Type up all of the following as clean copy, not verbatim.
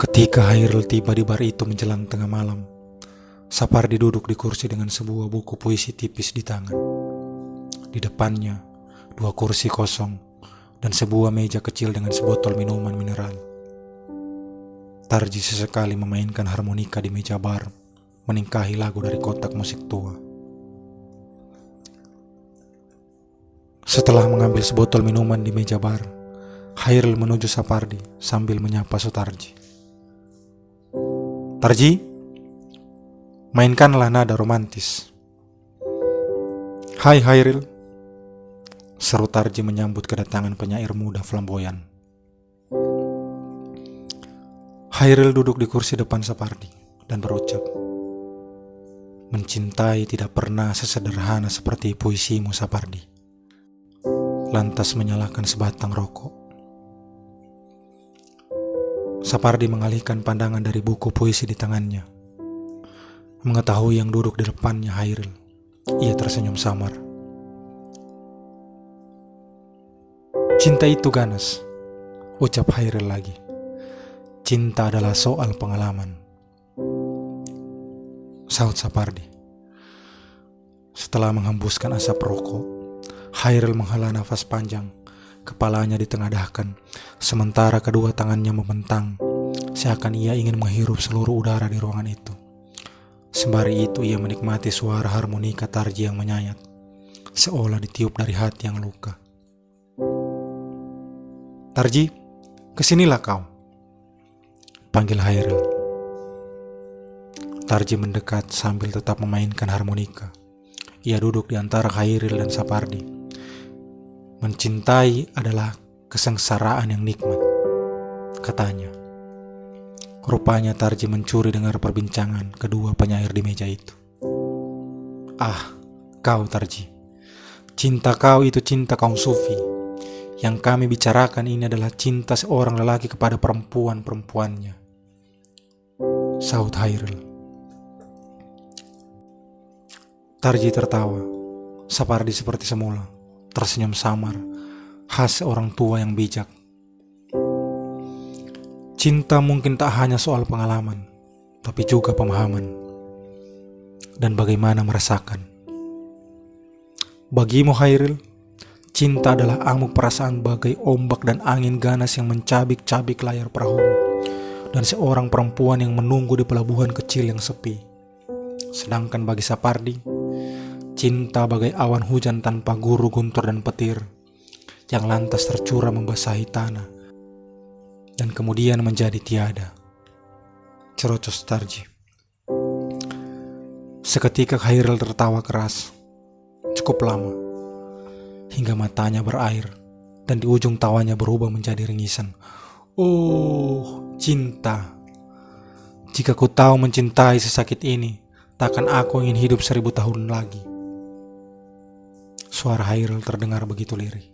Ketika Hairil tiba di bar itu menjelang tengah malam, Sapardi duduk di kursi dengan sebuah buku puisi tipis di tangan. Di depannya, dua kursi kosong dan sebuah meja kecil dengan sebotol minuman mineral. Tarji sesekali memainkan harmonika di meja bar, meningkahi lagu dari kotak musik tua. Setelah mengambil sebotol minuman di meja bar, Hairil menuju Sapardi sambil menyapa Sutarji. "Tarji, mainkanlah nada romantis." "Hai Hairil," seru Tarji menyambut kedatangan penyair muda flamboyan. Hairil duduk di kursi depan Sapardi dan berucap, "Mencintai tidak pernah sesederhana seperti puisimu, Sapardi." Lantas menyalakan sebatang rokok. Sapardi mengalihkan pandangan dari buku puisi di tangannya. Mengetahui yang duduk di depannya Hairil, ia tersenyum samar. "Cinta itu ganas," ucap Hairil lagi. "Cinta adalah soal pengalaman," sahut Sapardi. Setelah menghembuskan asap rokok, Hairil menghela nafas panjang, kepalanya ditengadahkan, sementara kedua tangannya membentang, seakan ia ingin menghirup seluruh udara di ruangan itu. Sembari itu ia menikmati suara harmonika Tarji yang menyayat, seolah ditiup dari hati yang luka. "Tarji, kesinilah kau," panggil Hairil. Tarji mendekat sambil tetap memainkan harmonika. Ia duduk di antara Hairil dan Sapardi. "Mencintai adalah kesengsaraan yang nikmat," katanya. Rupanya Tarji mencuri dengar perbincangan kedua penyair di meja itu. "Ah, kau Tarji, cinta kau itu cinta kaum sufi. Yang kami bicarakan ini adalah cinta seorang lelaki kepada perempuan-perempuannya," sahut Hairil. Tarji tertawa. Sapardi seperti semula tersenyum samar, khas seorang tua yang bijak. Cinta mungkin tak hanya soal pengalaman, tapi juga pemahaman dan bagaimana merasakan. Bagimu Hairil, cinta adalah amuk perasaan bagai ombak dan angin ganas yang mencabik-cabik layar perahu, dan seorang perempuan yang menunggu di pelabuhan kecil yang sepi. Sedangkan bagi Sapardi, cinta bagai awan hujan tanpa guru, guntur, dan petir, yang lantas tercurah membasahi tanah dan kemudian menjadi tiada. Cerocos Tarji. Seketika Hairil tertawa keras, cukup lama, hingga matanya berair dan di ujung tawanya berubah menjadi ringisan. "Oh, cinta. Jika ku tahu mencintai sesakit ini, takkan aku ingin hidup 1000 tahun lagi." Suara Hairil terdengar begitu lirih.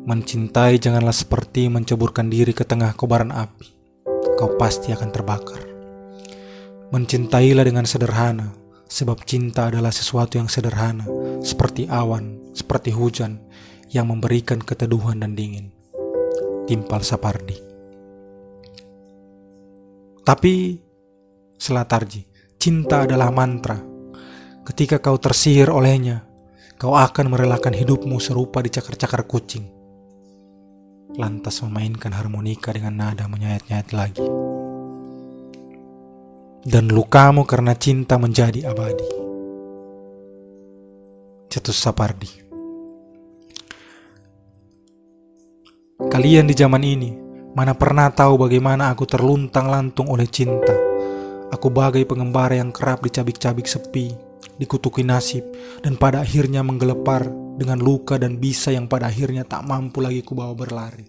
"Mencintai janganlah seperti menceburkan diri ke tengah kobaran api. Kau pasti akan terbakar. Mencintailah dengan sederhana, sebab cinta adalah sesuatu yang sederhana, seperti awan, seperti hujan, yang memberikan keteduhan dan dingin," timpal Sapardi. "Tapi," sela Tarji, "cinta adalah mantra. Ketika kau tersihir olehnya, kau akan merelakan hidupmu serupa dicakar-cakar kucing." Lantas memainkan harmonika dengan nada menyayat-nyayat lagi. "Dan lukamu karena cinta menjadi abadi," cetus Sapardi. "Kalian di zaman ini, mana pernah tahu bagaimana aku terluntang-lantung oleh cinta. Aku bagai pengembara yang kerap dicabik-cabik sepi, dikutuki nasib, dan pada akhirnya menggelepar dengan luka dan bisa yang pada akhirnya tak mampu lagi kubawa berlari."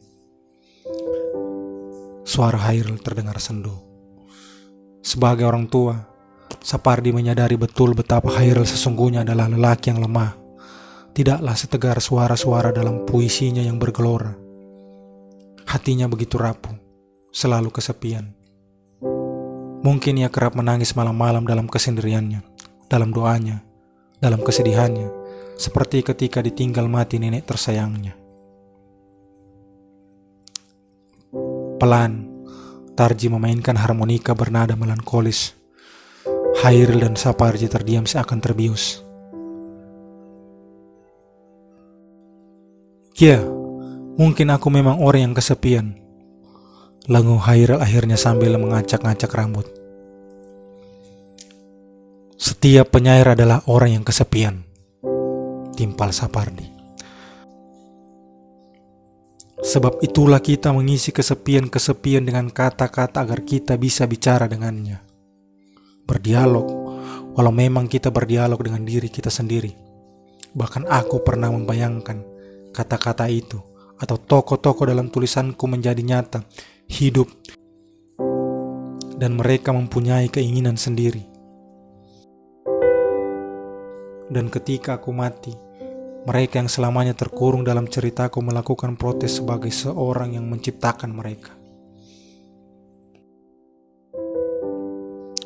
Suara Hairil terdengar sendu. Sebagai orang tua, Sapardi menyadari betul betapa Hairil sesungguhnya adalah lelaki yang lemah. Tidaklah setegar suara-suara dalam puisinya yang bergelora. Hatinya begitu rapuh, selalu kesepian. Mungkin ia kerap menangis malam-malam dalam kesendiriannya, dalam doanya, dalam kesedihannya, seperti ketika ditinggal mati nenek tersayangnya. Pelan, Tarji memainkan harmonika bernada melankolis. Hairil dan Sapardi terdiam seakan terbius. Ya, mungkin aku memang orang yang kesepian, lenguh Hairil akhirnya sambil mengacak-ngacak rambut. Setiap penyair adalah orang yang kesepian, timpal Sapardi. Sebab itulah kita mengisi kesepian-kesepian dengan kata-kata agar kita bisa bicara dengannya. Berdialog, walau memang kita berdialog dengan diri kita sendiri. Bahkan aku pernah membayangkan kata-kata itu atau tokoh-tokoh dalam tulisanku menjadi nyata, hidup, dan mereka mempunyai keinginan sendiri. Dan ketika aku mati, mereka yang selamanya terkurung dalam ceritaku melakukan protes sebagai seorang yang menciptakan mereka.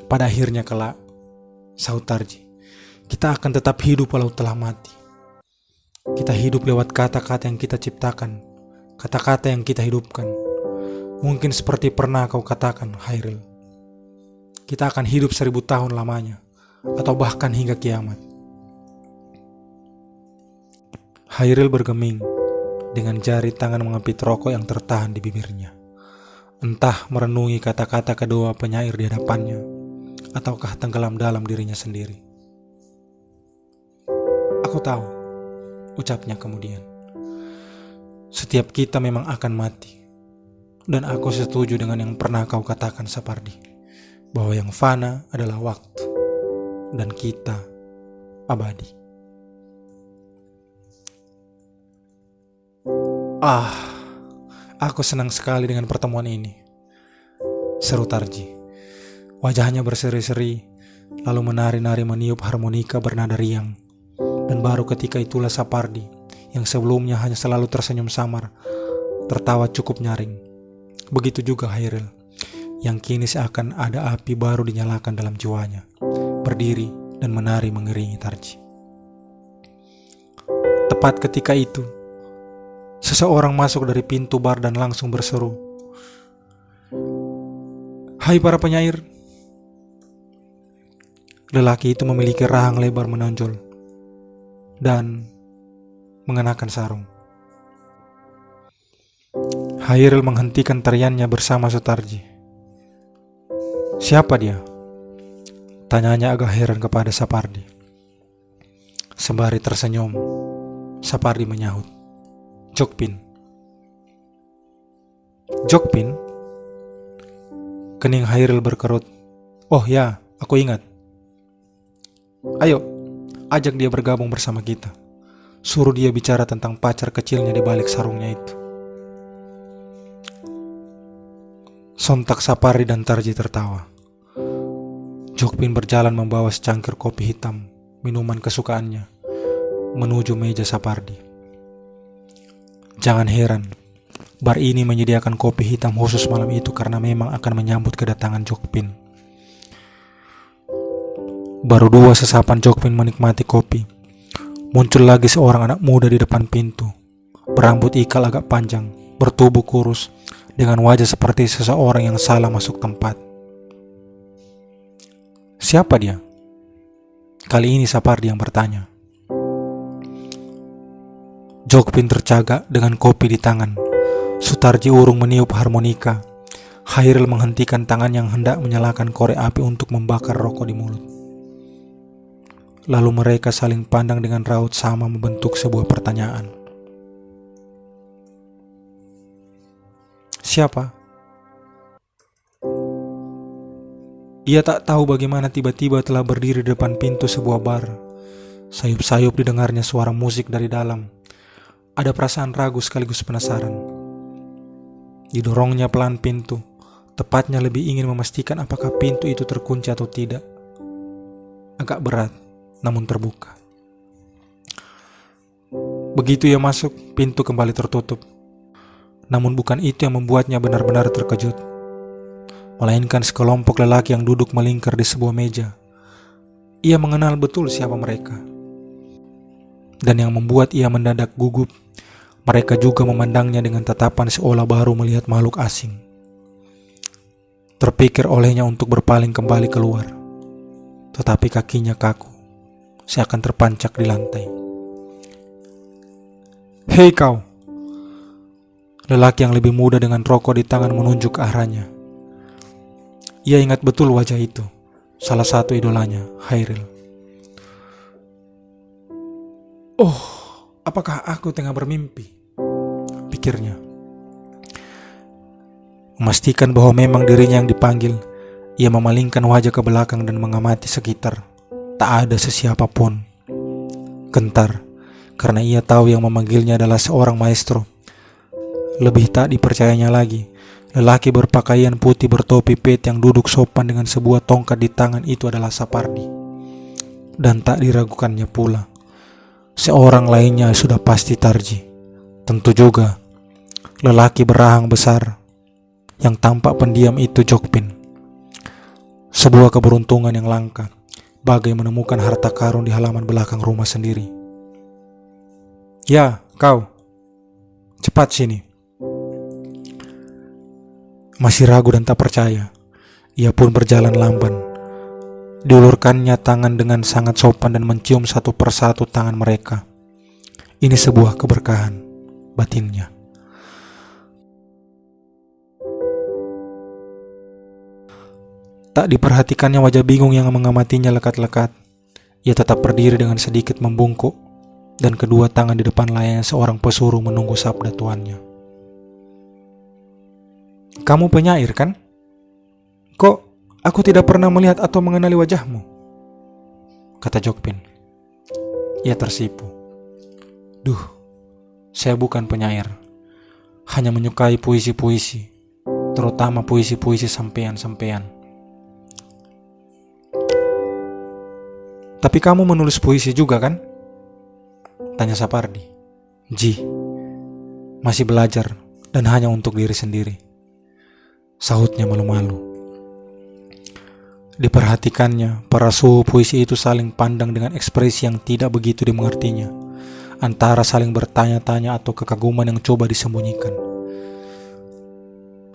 Pada akhirnya kelak, sahut Tarji, kita akan tetap hidup walau telah mati. Kita hidup lewat kata-kata yang kita ciptakan, kata-kata yang kita hidupkan. Mungkin seperti pernah kau katakan, Hairil, kita akan hidup 1000 tahun lamanya, atau bahkan hingga kiamat. Hairil bergeming dengan jari tangan mengepit rokok yang tertahan di bibirnya. Entah merenungi kata-kata kedua penyair di hadapannya, ataukah tenggelam dalam dirinya sendiri. Aku tahu, ucapnya kemudian. Setiap kita memang akan mati. Dan aku setuju dengan yang pernah kau katakan, Sapardi, bahwa yang fana adalah waktu, dan kita abadi. Aku senang sekali dengan pertemuan ini, seru Tarji. Wajahnya berseri-seri, lalu menari-nari meniup harmonika bernada riang. Dan baru ketika itulah Sapardi, yang sebelumnya hanya selalu tersenyum samar, tertawa cukup nyaring. Begitu juga Hairil, yang kini seakan ada api baru dinyalakan dalam jiwanya, berdiri dan menari mengiringi Tarji. Tepat ketika itu, seseorang masuk dari pintu bar dan langsung berseru, "Hai para penyair." Lelaki itu memiliki rahang lebar menonjol dan mengenakan sarung. Hairil menghentikan tariannya bersama Sutarji. "Siapa dia?" tanyanya agak heran kepada Sapardi. Sembari tersenyum, Sapardi menyahut, "Jokpin." "Jokpin?" Kening Hairil berkerut. "Oh ya, aku ingat. Ayo, ajak dia bergabung bersama kita. Suruh dia bicara tentang pacar kecilnya di balik sarungnya itu." Sontak Sapardi dan Tarji tertawa. Jokpin berjalan membawa secangkir kopi hitam, minuman kesukaannya, menuju meja Sapardi. Jangan heran, bar ini menyediakan kopi hitam khusus malam itu karena memang akan menyambut kedatangan Jokpin. Baru 2 sesapan Jokpin menikmati kopi, muncul lagi seorang anak muda di depan pintu, berambut ikal agak panjang, bertubuh kurus, dengan wajah seperti seseorang yang salah masuk tempat. "Siapa dia?" Kali ini Sapardi yang bertanya. Jokpin tercagak dengan kopi di tangan. Sutarji urung meniup harmonika. Hairil menghentikan tangan yang hendak menyalakan korek api untuk membakar rokok di mulut. Lalu mereka saling pandang dengan raut sama membentuk sebuah pertanyaan. "Siapa?" Ia tak tahu bagaimana tiba-tiba telah berdiri di depan pintu sebuah bar. Sayup-sayup didengarnya suara musik dari dalam. Ada perasaan ragu sekaligus penasaran. Didorongnya pelan pintu, tepatnya lebih ingin memastikan apakah pintu itu terkunci atau tidak. Agak berat, namun terbuka. Begitu ia masuk, pintu kembali tertutup. Namun bukan itu yang membuatnya benar-benar terkejut, melainkan sekelompok lelaki yang duduk melingkar di sebuah meja. Ia mengenal betul siapa mereka. Dan yang membuat ia mendadak gugup, mereka juga memandangnya dengan tatapan seolah baru melihat makhluk asing. Terpikir olehnya untuk berpaling kembali keluar, tetapi kakinya kaku, seakan terpancak di lantai. "Hei kau!" Lelaki yang lebih muda dengan rokok di tangan menunjuk ke arahnya. Ia ingat betul wajah itu, salah satu idolanya, Hairil. "Oh, apakah aku tengah bermimpi?" pikirnya. Memastikan bahwa memang dirinya yang dipanggil, ia memalingkan wajah ke belakang dan mengamati sekitar. Tak ada sesiapa pun. Gentar, karena ia tahu yang memanggilnya adalah seorang maestro. Lebih tak dipercayanya lagi, lelaki berpakaian putih bertopi pet yang duduk sopan dengan sebuah tongkat di tangan itu adalah Sapardi. Dan tak diragukannya pula, seorang lainnya sudah pasti Tarji. Tentu juga, lelaki berahang besar yang tampak pendiam itu Jokpin. Sebuah keberuntungan yang langka, bagai menemukan harta karun di halaman belakang rumah sendiri. "Ya, kau. Cepat sini." Masih ragu dan tak percaya, ia pun berjalan lamban. Diulurkannya tangan dengan sangat sopan dan mencium satu persatu tangan mereka. Ini sebuah keberkahan, batinnya. Tak diperhatikannya wajah bingung yang mengamatinya lekat-lekat. Ia tetap berdiri dengan sedikit membungkuk, dan kedua tangan di depan layaknya seorang pesuruh menunggu sabda tuannya. "Kamu penyair kan? Kok aku tidak pernah melihat atau mengenali wajahmu?" kata Jokpin. Ia tersipu. "Duh, saya bukan penyair. Hanya menyukai puisi-puisi, terutama puisi-puisi sampean-sampean." "Tapi kamu menulis puisi juga kan?" tanya Sapardi. "Ji, masih belajar dan hanya untuk diri sendiri," sahutnya malu-malu. Diperhatikannya, para suhu puisi itu saling pandang dengan ekspresi yang tidak begitu dimengertinya, antara saling bertanya-tanya atau kekaguman yang coba disembunyikan.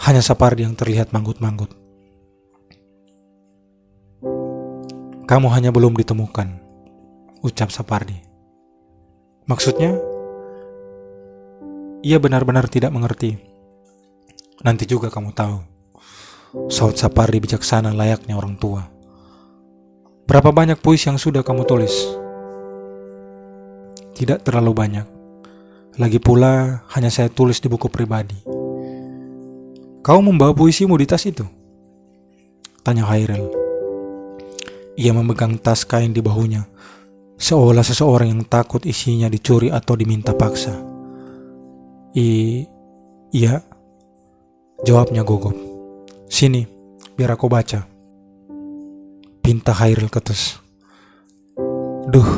Hanya Sapardi yang terlihat manggut-manggut. "Kamu hanya belum ditemukan," ucap Sapardi. "Maksudnya?" Ia benar-benar tidak mengerti. "Nanti juga kamu tahu," sahut Sapardi bijaksana layaknya orang tua. "Berapa banyak puisi yang sudah kamu tulis?" "Tidak terlalu banyak. Lagi pula hanya saya tulis di buku pribadi." "Kau membawa puisimu di tas itu?" tanya Hairil. Ia memegang tas kain di bahunya, seolah seseorang yang takut isinya dicuri atau diminta paksa. Iya," jawabnya gugup. "Sini, biar aku baca," pinta Hairil ketus. "Duh,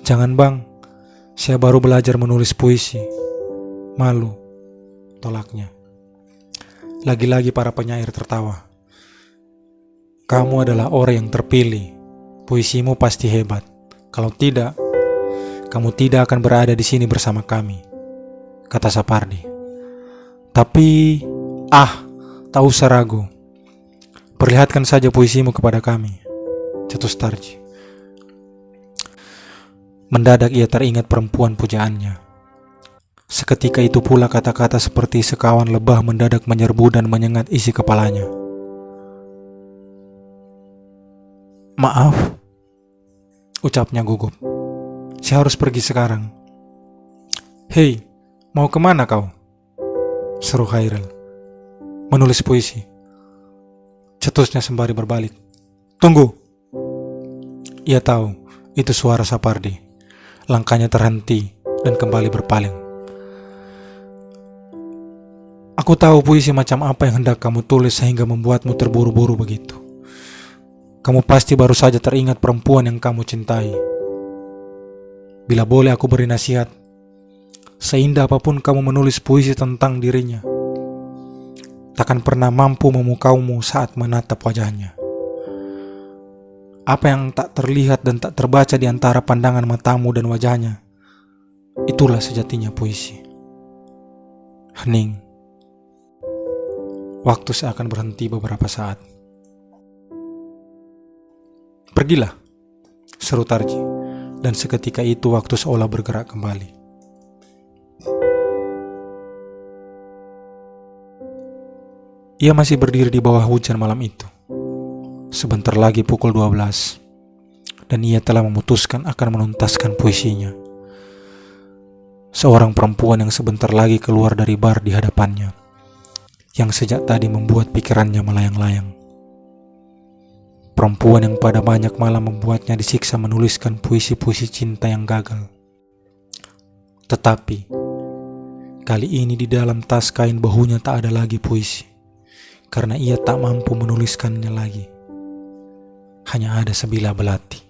jangan bang, saya baru belajar menulis puisi. Malu," tolaknya. Lagi-lagi para penyair tertawa. "Kamu adalah orang yang terpilih. Puisimu pasti hebat. Kalau tidak, kamu tidak akan berada di sini bersama kami," kata Sapardi. "Tapi, tak usah ragu. Perlihatkan saja puisimu kepada kami," cetus Tarji. Mendadak ia teringat perempuan pujaannya. Seketika itu pula kata-kata seperti sekawan lebah mendadak menyerbu dan menyengat isi kepalanya. "Maaf," ucapnya gugup. "Saya harus pergi sekarang." "Hei, mau kemana kau?" seru Hairil. "Menulis puisi," cetusnya sembari berbalik. "Tunggu." Ia tahu itu suara Sapardi. Langkahnya terhenti dan kembali berpaling. "Aku tahu puisi macam apa yang hendak kamu tulis sehingga membuatmu terburu-buru begitu. Kamu pasti baru saja teringat perempuan yang kamu cintai. Bila boleh aku beri nasihat, seindah apapun kamu menulis puisi tentang dirinya, takkan pernah mampu memukaumu saat menatap wajahnya. Apa yang tak terlihat dan tak terbaca di antara pandangan matamu dan wajahnya, itulah sejatinya puisi." Hening. Waktu seakan berhenti beberapa saat. "Pergilah," seru Tarji, dan seketika itu waktu seolah bergerak kembali. Ia masih berdiri di bawah hujan malam itu. Sebentar lagi pukul 12, dan ia telah memutuskan akan menuntaskan puisinya. Seorang perempuan yang sebentar lagi keluar dari bar di hadapannya, yang sejak tadi membuat pikirannya melayang-layang. Perempuan yang pada banyak malam membuatnya disiksa menuliskan puisi-puisi cinta yang gagal. Tetapi, kali ini di dalam tas kain bahunya tak ada lagi puisi, karena ia tak mampu menuliskannya lagi. Hanya ada sebilah belati.